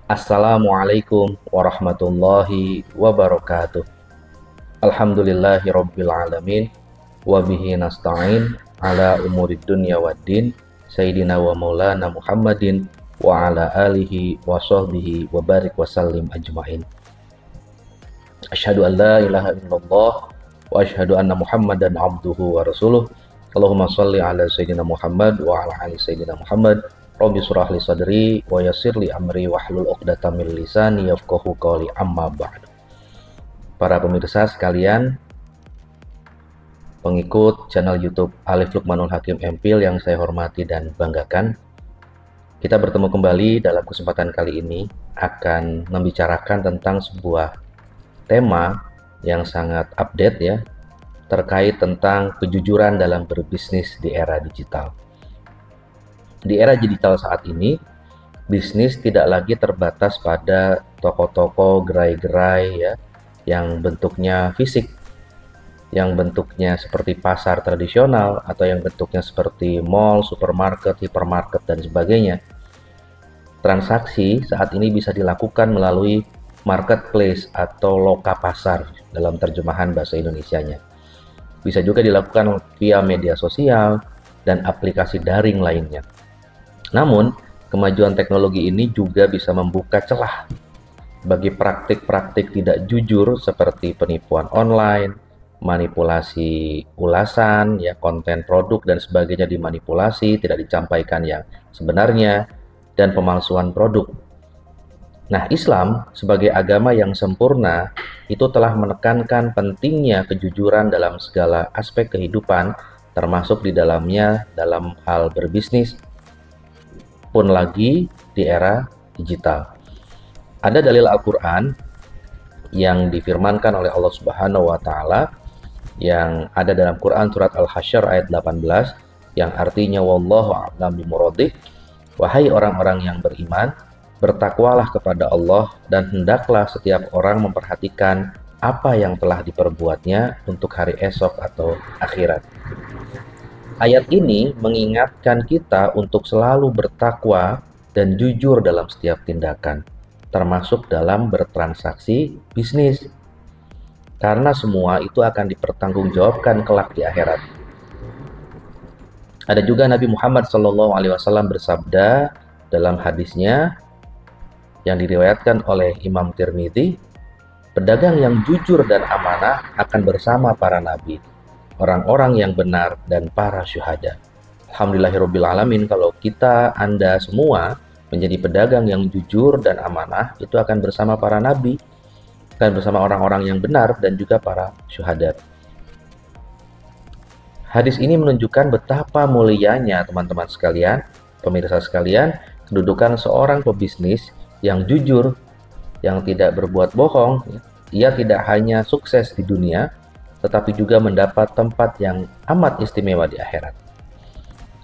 Assalamualaikum warahmatullahi wabarakatuh. Alhamdulillahi rabbil alamin. Wabihi nasta'in ala umurid dunya waddin. Sayyidina wa maulana Muhammadin wa ala alihi wa sahbihi wa barik wa sallim ajma'in. Asyhadu an la ilaha illallah wa asyhadu anna Muhammadan abduhu wa rasuluh. Allahumma shalli ala Sayyidina Muhammad wa ala ali Sayyidina Muhammad. Rabbi surah li sadri wa yassir li amri wahlul 'uqdatam min lisani yafqahu qawli, amma ba'du. Para pemirsa sekalian, pengikut channel YouTube Alif Lukmanul Hakim MPhil yang saya hormati dan banggakan, kita bertemu kembali dalam kesempatan kali ini akan membicarakan tentang sebuah tema yang sangat update ya, terkait tentang kejujuran dalam berbisnis di era digital. Di era digital saat ini, bisnis tidak lagi terbatas pada toko-toko gerai-gerai ya, yang bentuknya fisik, yang bentuknya seperti pasar tradisional, atau yang bentuknya seperti mall, supermarket, hipermarket, dan sebagainya. Transaksi saat ini bisa dilakukan melalui marketplace atau loka pasar dalam terjemahan bahasa Indonesianya. Bisa juga dilakukan via media sosial dan aplikasi daring lainnya. Namun, kemajuan teknologi ini juga bisa membuka celah bagi praktik-praktik tidak jujur seperti penipuan online, manipulasi ulasan, ya, konten produk dan sebagainya dimanipulasi, tidak disampaikan yang sebenarnya, dan pemalsuan produk. Nah, Islam sebagai agama yang sempurna itu telah menekankan pentingnya kejujuran dalam segala aspek kehidupan, termasuk di dalamnya dalam hal berbisnis, pun lagi di era digital. Ada dalil Al-Quran yang difirmankan oleh Allah Subhanahu wa Ta'ala yang ada dalam Quran surat Al-Hasyr ayat 18 yang artinya wallahu a'lam bimuradih. Wahai orang-orang yang beriman, bertakwalah kepada Allah dan hendaklah setiap orang memperhatikan apa yang telah diperbuatnya untuk hari esok atau akhirat. Ayat ini mengingatkan kita untuk selalu bertakwa dan jujur dalam setiap tindakan, termasuk dalam bertransaksi bisnis. Karena semua itu akan dipertanggungjawabkan kelak di akhirat. Ada juga Nabi Muhammad SAW bersabda dalam hadisnya yang diriwayatkan oleh Imam Tirmidzi, pedagang yang jujur dan amanah akan bersama para nabi, orang-orang yang benar, dan para syuhada. Alhamdulillahirabbil alamin, kalau kita, Anda semua menjadi pedagang yang jujur dan amanah, itu akan bersama para nabi, akan bersama orang-orang yang benar, dan juga para syuhada. Hadis ini menunjukkan betapa mulianya, teman-teman sekalian, pemirsa sekalian, kedudukan seorang pebisnis yang jujur, yang tidak berbuat bohong. Ia tidak hanya sukses di dunia, tetapi juga mendapat tempat yang amat istimewa di akhirat.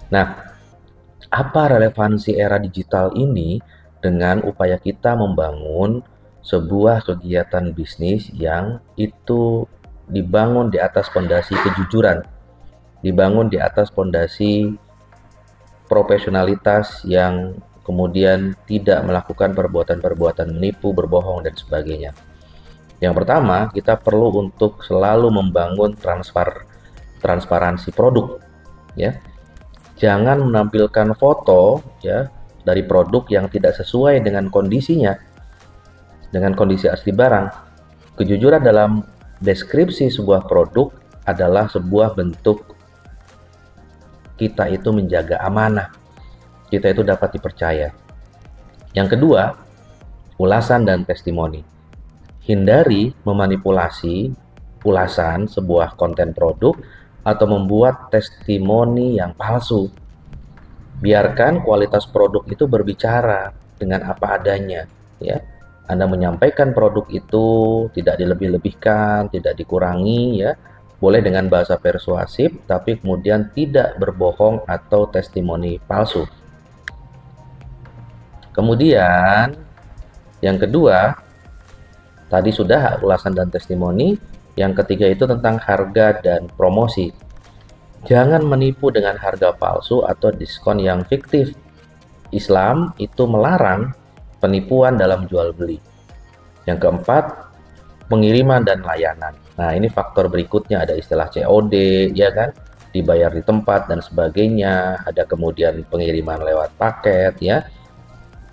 Nah, apa relevansi era digital ini dengan upaya kita membangun sebuah kegiatan bisnis yang itu dibangun di atas fondasi kejujuran, dibangun di atas fondasi profesionalitas yang kemudian tidak melakukan perbuatan-perbuatan menipu, berbohong, dan sebagainya. Yang pertama, kita perlu untuk selalu membangun transparansi produk, ya. Jangan menampilkan foto ya dari produk yang tidak sesuai dengan kondisinya, dengan kondisi asli barang. Kejujuran dalam deskripsi sebuah produk adalah sebuah bentuk kita itu menjaga amanah, kita itu dapat dipercaya. Yang kedua, ulasan dan testimoni. Hindari memanipulasi ulasan sebuah konten produk atau membuat testimoni yang palsu. Biarkan kualitas produk itu berbicara dengan apa adanya, ya. Anda menyampaikan produk itu tidak dilebih-lebihkan, tidak dikurangi, ya. Boleh dengan bahasa persuasif, tapi kemudian tidak berbohong atau testimoni palsu. Kemudian, yang kedua, tadi sudah ulasan dan testimoni. Yang ketiga itu tentang harga dan promosi. Jangan menipu dengan harga palsu atau diskon yang fiktif. Islam itu melarang penipuan dalam jual beli. Yang keempat, pengiriman dan layanan. Nah, ini faktor berikutnya, ada istilah COD, ya kan, dibayar di tempat dan sebagainya. Ada kemudian pengiriman lewat paket, ya,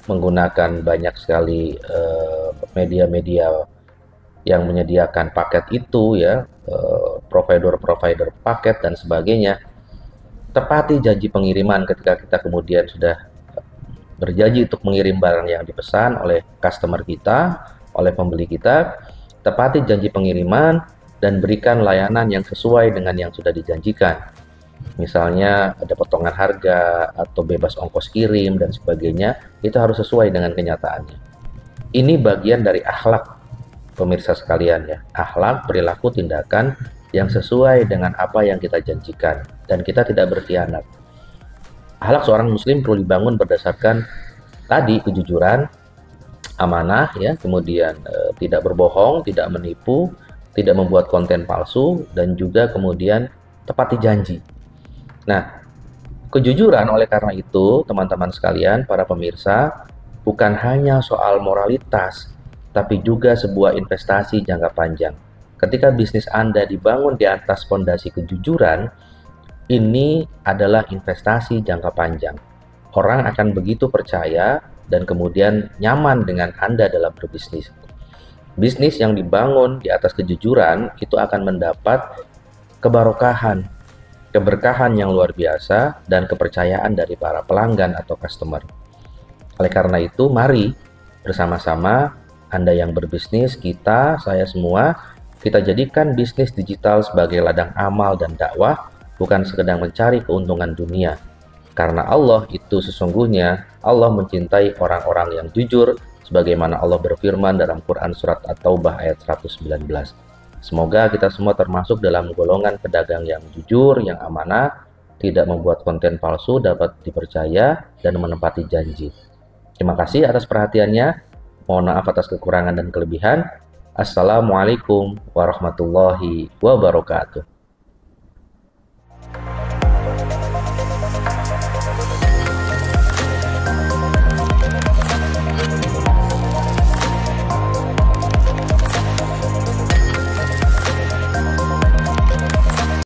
menggunakan banyak sekali media-media yang menyediakan paket itu, ya, provider-provider paket dan sebagainya. Tepati janji pengiriman ketika kita kemudian sudah berjanji untuk mengirim barang yang dipesan oleh customer kita, oleh pembeli kita. Tepati janji pengiriman dan berikan layanan yang sesuai dengan yang sudah dijanjikan. Misalnya ada potongan harga atau bebas ongkos kirim dan sebagainya, itu harus sesuai dengan kenyataannya. Ini bagian dari akhlak, pemirsa sekalian, ya. Akhlak, perilaku, tindakan yang sesuai dengan apa yang kita janjikan dan kita tidak berkhianat. Akhlak seorang muslim perlu dibangun berdasarkan tadi kejujuran, amanah, ya, kemudian tidak berbohong, tidak menipu, tidak membuat konten palsu, dan juga kemudian tepati janji. Nah, kejujuran oleh karena itu, teman-teman sekalian, para pemirsa, bukan hanya soal moralitas, tapi juga sebuah investasi jangka panjang. Ketika bisnis Anda dibangun di atas fondasi kejujuran, ini adalah investasi jangka panjang. Orang akan begitu percaya dan kemudian nyaman dengan Anda dalam berbisnis. Bisnis yang dibangun di atas kejujuran itu akan mendapat keberkahan yang luar biasa dan kepercayaan dari para pelanggan atau customer. Oleh karena itu, mari bersama-sama Anda yang berbisnis, saya semua, kita jadikan bisnis digital sebagai ladang amal dan dakwah, bukan sekedar mencari keuntungan dunia. Karena Allah itu sesungguhnya, Allah mencintai orang-orang yang jujur, sebagaimana Allah berfirman dalam Quran Surat At-Taubah ayat 119. Semoga kita semua termasuk dalam golongan pedagang yang jujur, yang amanah, tidak membuat konten palsu, dapat dipercaya, dan menepati janji. Terima kasih atas perhatiannya. Mohon maaf atas kekurangan dan kelebihan. Assalamualaikum warahmatullahi wabarakatuh.